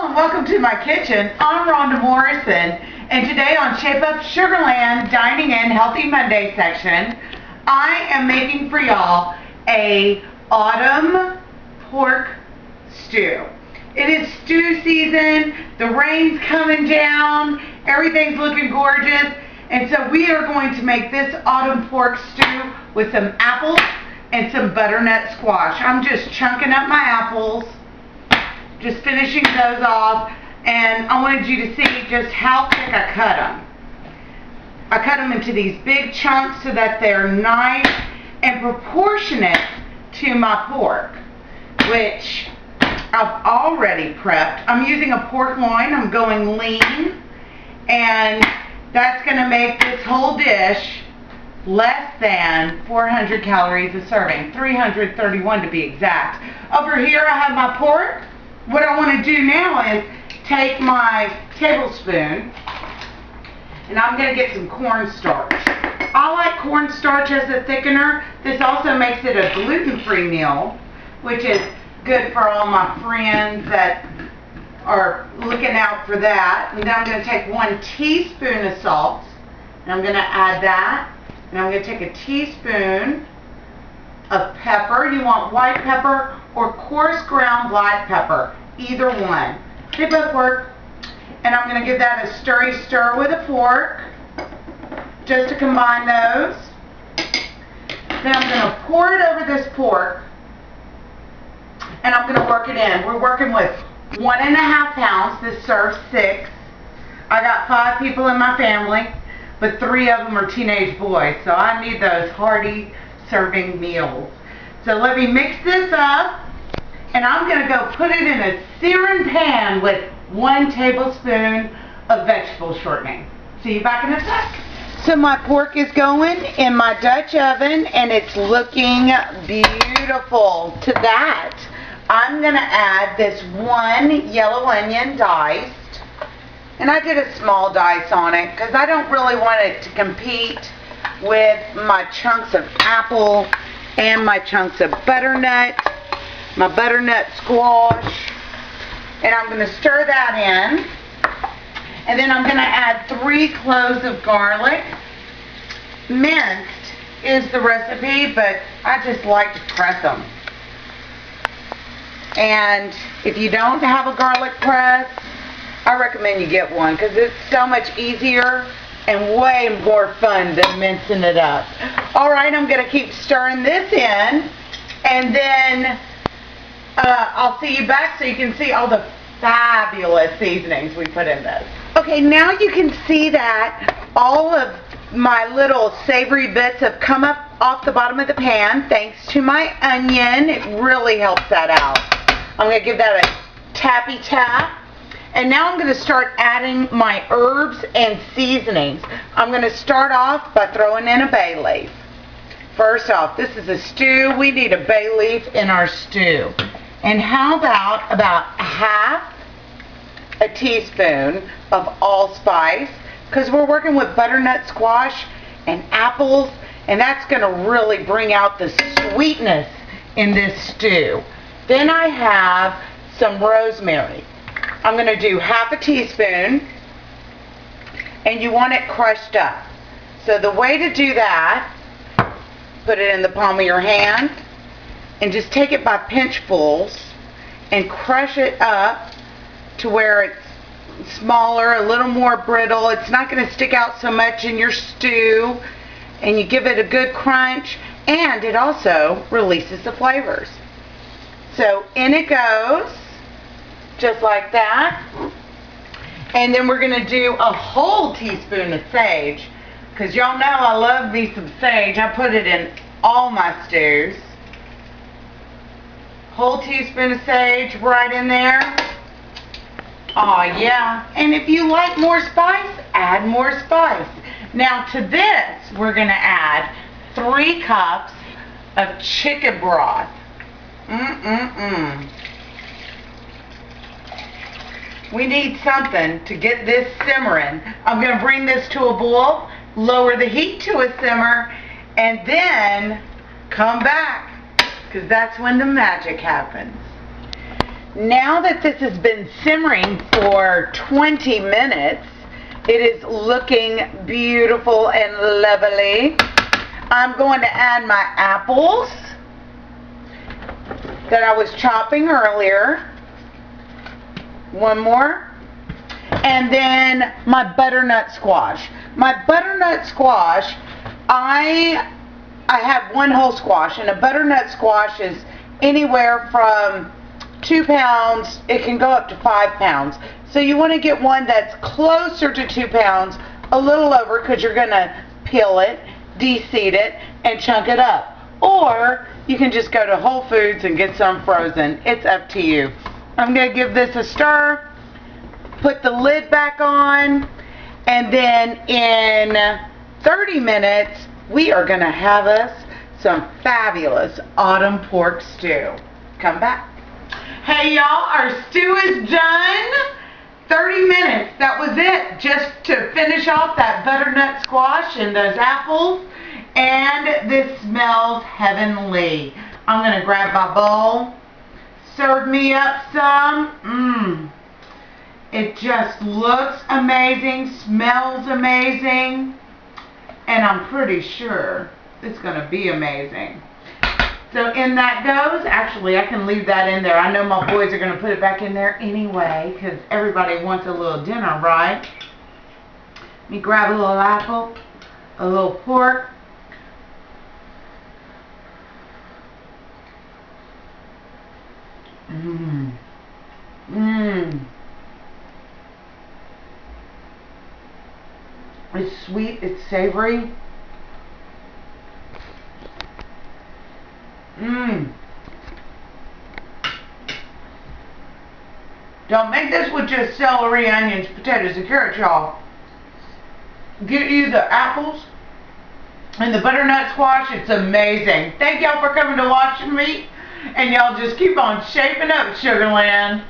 Hello and welcome to my kitchen. I'm Rhonda Morrison, and today on Shape Up Sugarland Dining In Healthy Monday section, I am making for y'all a autumn pork stew. It is stew season, the rain's coming down, everything's looking gorgeous, and so we are going to make this autumn pork stew with some apples and some butternut squash. I'm just chunking up my apples, just finishing those off, and I wanted you to see just how thick I cut them. I cut them into these big chunks so that they're nice and proportionate to my pork, which I've already prepped. I'm using a pork loin. I'm going lean, and that's going to make this whole dish less than 400 calories a serving, 331 to be exact. Over here I have my pork. What I want to do now is take my tablespoon and I'm going to get some cornstarch. I like cornstarch as a thickener. This also makes it a gluten-free meal, which is good for all my friends that are looking out for that. And then I'm going to take 1 teaspoon of salt, and I'm going to add that. And I'm going to take a teaspoon of pepper. You want white pepper or coarse ground black pepper, either one. They both work. And I'm going to give that a stir with a fork just to combine those. Then I'm going to pour it over this pork and I'm going to work it in. We're working with 1.5 pounds. This serves 6. I got 5 people in my family, but 3 of them are teenage boys, so I need those hearty serving meals. So let me mix this up, and I'm going to go put it in a searing pan with 1 tablespoon of vegetable shortening. See you back in a sec. So my pork is going in my Dutch oven, and it's looking beautiful. To that, I'm going to add this 1 yellow onion diced. And I did a small dice on it because I don't really want it to compete with my chunks of apple and my chunks of butternut, my butternut squash. And I'm going to stir that in. And then I'm going to add 3 cloves of garlic. Minced is the recipe, but I just like to press them. And if you don't have a garlic press, I recommend you get one because it's so much easier and way more fun than mincing it up. Alright, I'm going to keep stirring this in, and then I'll see you back so you can see all the fabulous seasonings we put in this. Okay, now you can see that all of my little savory bits have come up off the bottom of the pan thanks to my onion. It really helps that out. I'm going to give that a tappy tap. And now I'm going to start adding my herbs and seasonings. I'm going to start off by throwing in a bay leaf. First off, this is a stew. We need a bay leaf in our stew. And how about half a teaspoon of allspice, because we're working with butternut squash and apples, and that's going to really bring out the sweetness in this stew. Then I have some rosemary. I'm going to do half a teaspoon, and you want it crushed up. So the way to do that, put it in the palm of your hand, and just take it by pinchfuls and crush it up to where it's smaller, a little more brittle. It's not going to stick out so much in your stew, and you give it a good crunch, and it also releases the flavors. So in it goes. Just like that. And then we're going to do a whole teaspoon of sage, because y'all know I love me some sage. I put it in all my stews. Whole teaspoon of sage right in there. Oh yeah. And if you like more spice, add more spice. Now to this, we're going to add 3 cups of chicken broth. We need something to get this simmering. I'm going to bring this to a boil, lower the heat to a simmer, and then come back, because that's when the magic happens. Now that this has been simmering for 20 minutes, it is looking beautiful and lovely. I'm going to add my apples that I was chopping earlier. One more. And then my butternut squash. My butternut squash, I have one whole squash, and a butternut squash is anywhere from 2 pounds, it can go up to 5 pounds. So you want to get one that's closer to 2 pounds, a little over, because you're going to peel it, de-seed it, and chunk it up. Or you can just go to Whole Foods and get some frozen. It's up to you. I'm going to give this a stir, put the lid back on, and then in 30 minutes, we are going to have us some fabulous autumn pork stew. Come back. Hey y'all, our stew is done. 30 minutes, that was it. Just to finish off that butternut squash and those apples. And this smells heavenly. I'm going to grab my bowl. Serve me up some. It just looks amazing, smells amazing. And I'm pretty sure it's going to be amazing. So in that goes. Actually, I can leave that in there. I know my boys are going to put it back in there anyway, because everybody wants a little dinner, right? Let me grab a little apple, a little pork. It's sweet, it's savory. Don't make this with just celery, onions, potatoes, and carrots, y'all. Get you the apples and the butternut squash. It's amazing. Thank y'all for coming to watch me. And y'all just keep on shaping up, Sugarland.